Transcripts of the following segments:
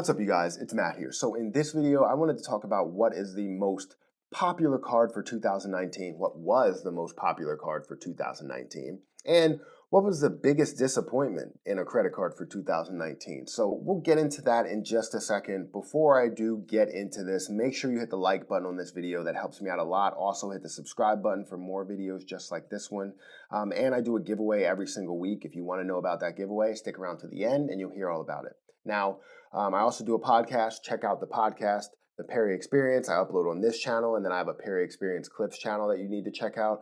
What's up, you guys? It's Matt here. So in this video, I wanted to talk about what is the most popular card for 2019, what was the most popular card for 2019, and what was the biggest disappointment in a credit card for 2019. So we'll get into that in just a second. Before I do get into this, make sure you hit the like button on this video. That helps me out a lot. Also hit the subscribe button for more videos just like this one. And I do a giveaway every single week. If you want to know about that giveaway, stick around to the end and you'll hear all about it. Now, I also do a podcast. Check out the podcast, The Perry Experience. I upload on this channel, and then I have a Perry Experience Clips channel that you need to check out.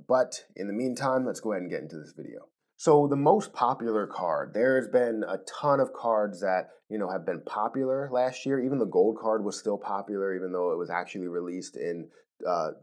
But in the meantime, let's go ahead and get into this video. So the most popular card, there's been a ton of cards that, have been popular last year. Even the gold card was still popular, even though it was actually released in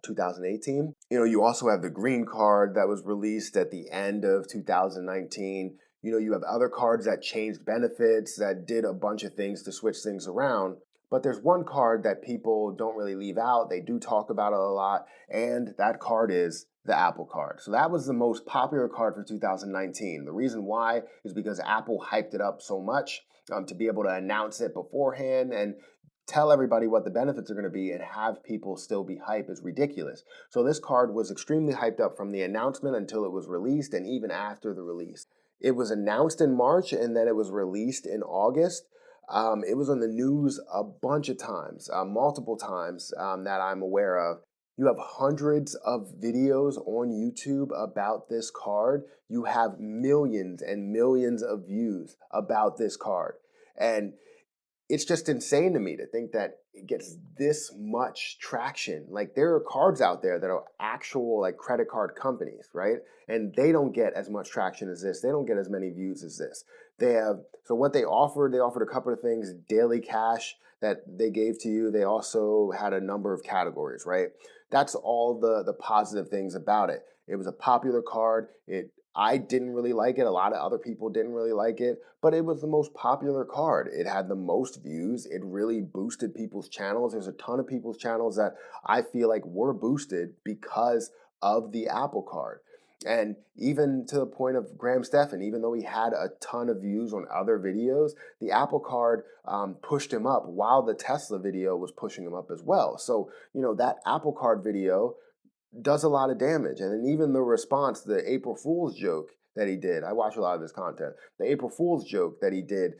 2018. You also have the green card that was released at the end of 2019. You have other cards that changed benefits, that did a bunch of things to switch things around. But there's one card that people don't really leave out. They do talk about it a lot, and that card is the Apple Card. So that was the most popular card for 2019. The reason why is because Apple hyped it up so much to be able to announce it beforehand and tell everybody what the benefits are going to be and have people still be hyped is ridiculous. So this card was extremely hyped up from the announcement until it was released and even after the release. It was announced in March and then it was released in August. It was on the news a bunch of times, multiple times that I'm aware of. You have hundreds of videos on YouTube about this card. You have millions and millions of views about this card. And it's just insane to me to think that it gets this much traction. Like, there are cards out there that are actual like credit card companies, right? And they don't get as much traction as this. They don't get as many views as this. So what they offered a couple of things: daily cash that they gave to you. They also had a number of categories, right? That's all the positive things about it. It was a popular card. I didn't really like it. A lot of other people didn't really like it, but it was the most popular card. It had the most views. It really boosted people's channels. There's a ton of people's channels that I feel like were boosted because of the Apple Card. And even to the point of Graham Stephan, even though he had a ton of views on other videos, the Apple Card pushed him up while the Tesla video was pushing him up as well. So, that Apple Card video does a lot of damage. And then even the response, the April Fool's joke that he did, I watch a lot of his content, the April Fool's joke that he did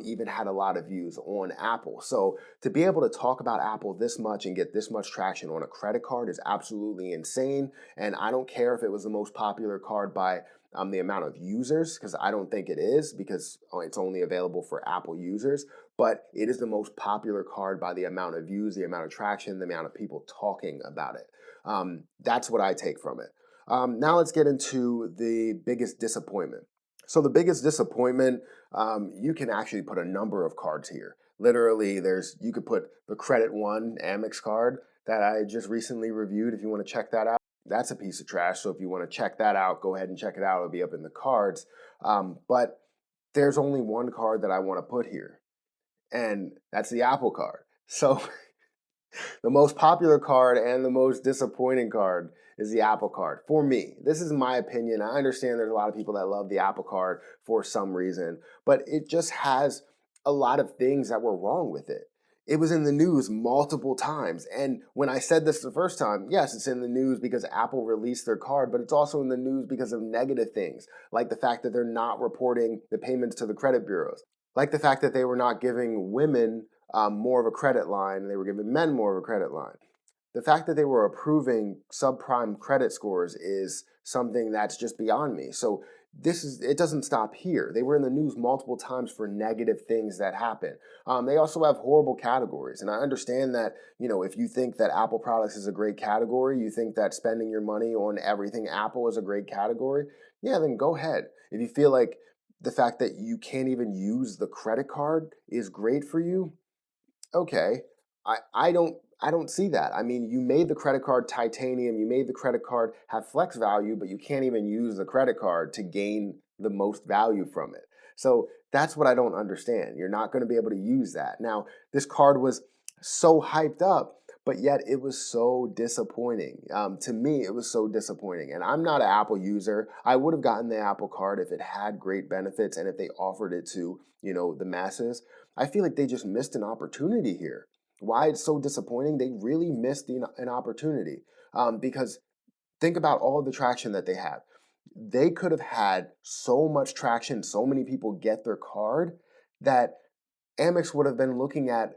even had a lot of views on Apple. So to be able to talk about Apple this much and get this much traction on a credit card is absolutely insane. And I don't care if it was the most popular card by the amount of users, because I don't think it is, because it's only available for Apple users, but it is the most popular card by the amount of views, the amount of traction, the amount of people talking about it. That's what I take from it. Now let's get into the biggest disappointment. So the biggest disappointment, you can actually put a number of cards here. Literally, you could put the Credit One Amex card that I just recently reviewed. If you want to check that out, that's a piece of trash. So if you want to check that out, go ahead and check it out. It'll be up in the cards. But there's only one card that I want to put here, and that's the Apple Card. So the most popular card and the most disappointing card is the Apple Card for me. This is my opinion. I understand there's a lot of people that love the Apple Card for some reason, but it just has a lot of things that were wrong with it. It was in the news multiple times. And when I said this the first time, yes, it's in the news because Apple released their card, but it's also in the news because of negative things, like the fact that they're not reporting the payments to the credit bureaus, like the fact that they were not giving women more of a credit line, and they were giving men more of a credit line. The fact that they were approving subprime credit scores is something that's just beyond me. So it doesn't stop here. They were in the news multiple times for negative things that happen. They also have horrible categories. And I understand that, if you think that Apple products is a great category, you think that spending your money on everything Apple is a great category, yeah, then go ahead. If you feel like the fact that you can't even use the credit card is great for you, okay, I don't see that. I mean, you made the credit card titanium, you made the credit card have flex value, but you can't even use the credit card to gain the most value from it. So that's what I don't understand. You're not going to be able to use that. Now, this card was so hyped up, but yet it was so disappointing. To me, it was so disappointing. And I'm not an Apple user. I would have gotten the Apple Card if it had great benefits and if they offered it to, the masses. I feel like they just missed an opportunity here. Why it's so disappointing? They really missed an opportunity, because think about all the traction that they have. They could have had so much traction, so many people get their card that Amex would have been looking at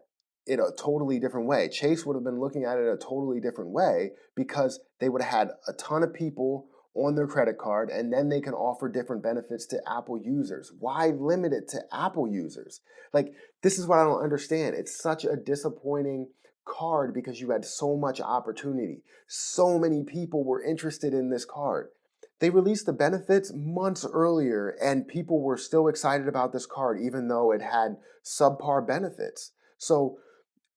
it a totally different way. Chase would have been looking at it a totally different way because they would have had a ton of people on their credit card, and then they can offer different benefits to Apple users. Why limit it to Apple users? Like, this is what I don't understand. It's such a disappointing card because you had so much opportunity. So many people were interested in this card. They released the benefits months earlier, and people were still excited about this card, even though it had subpar benefits. So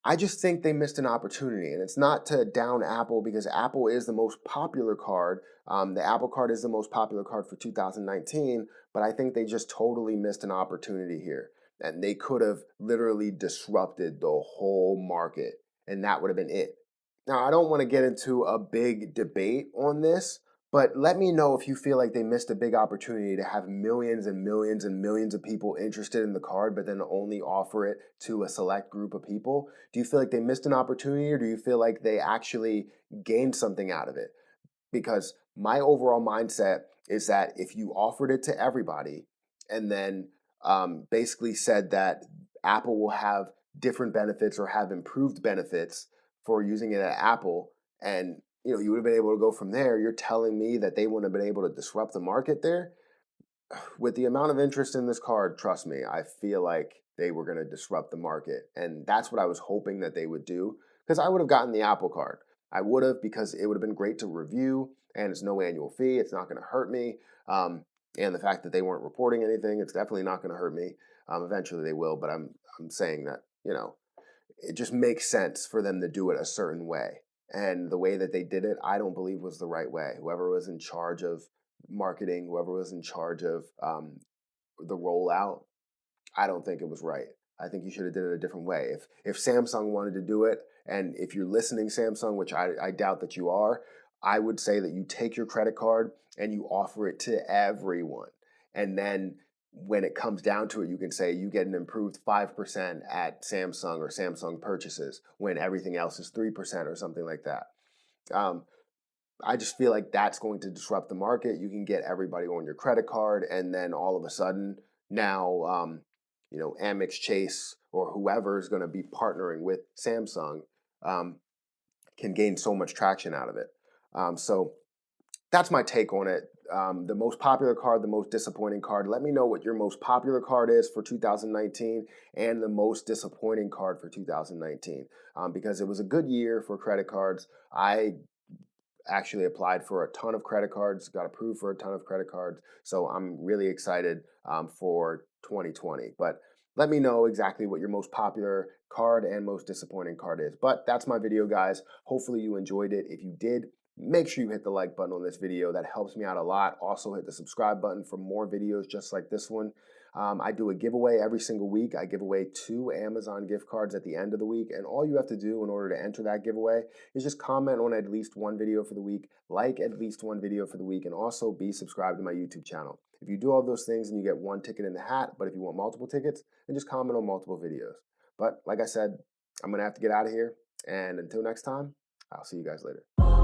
I just think they missed an opportunity, and it's not to down Apple because Apple is the most popular card. The Apple Card is the most popular card for 2019, but I think they just totally missed an opportunity here. And they could have literally disrupted the whole market, and that would have been it. Now, I don't want to get into a big debate on this, but let me know if you feel like they missed a big opportunity to have millions and millions and millions of people interested in the card, but then only offer it to a select group of people. Do you feel like they missed an opportunity, or do you feel like they actually gained something out of it? Because my overall mindset is that if you offered it to everybody and then basically said that Apple will have different benefits or have improved benefits for using it at Apple, and you would have been able to go from there. You're telling me that they wouldn't have been able to disrupt the market there? With the amount of interest in this card, trust me, I feel like they were going to disrupt the market. And that's what I was hoping that they would do, because I would have gotten the Apple Card. I would have, because it would have been great to review, and it's no annual fee. It's not going to hurt me. And the fact that they weren't reporting anything, it's definitely not going to hurt me. Eventually they will, but I'm saying that, it just makes sense for them to do it a certain way. And the way that they did it, I don't believe was the right way. Whoever was in charge of marketing, whoever was in charge of the rollout, I don't think it was right. I think you should have did it a different way. If Samsung wanted to do it, and if you're listening, Samsung, which I doubt that you are, I would say that you take your credit card and you offer it to everyone. And then when it comes down to it, you can say you get an improved 5% at Samsung or Samsung purchases when everything else is 3% or something like that. Um, I just feel like that's going to disrupt the market. You can get everybody on your credit card, and then all of a sudden, now, Amex, Chase, or whoever is going to be partnering with Samsung can gain so much traction out of it. So that's my take on it. The most popular card, the most disappointing card. Let me know what your most popular card is for 2019 and the most disappointing card for 2019, because it was a good year for credit cards. I actually applied for a ton of credit cards, got approved for a ton of credit cards. So I'm really excited for 2020. But let me know exactly what your most popular card and most disappointing card is. But that's my video, guys. Hopefully you enjoyed it. If you did, make sure you hit the like button on this video. That helps me out a lot. Also hit the subscribe button for more videos just like this one. I do a giveaway every single week. I give away 2 Amazon gift cards at the end of the week. And all you have to do in order to enter that giveaway is just comment on at least one video for the week, like at least one video for the week, and also be subscribed to my YouTube channel. If you do all those things, then you get 1 ticket in the hat. But if you want multiple tickets, then just comment on multiple videos. But like I said, I'm going to have to get out of here. And until next time, I'll see you guys later.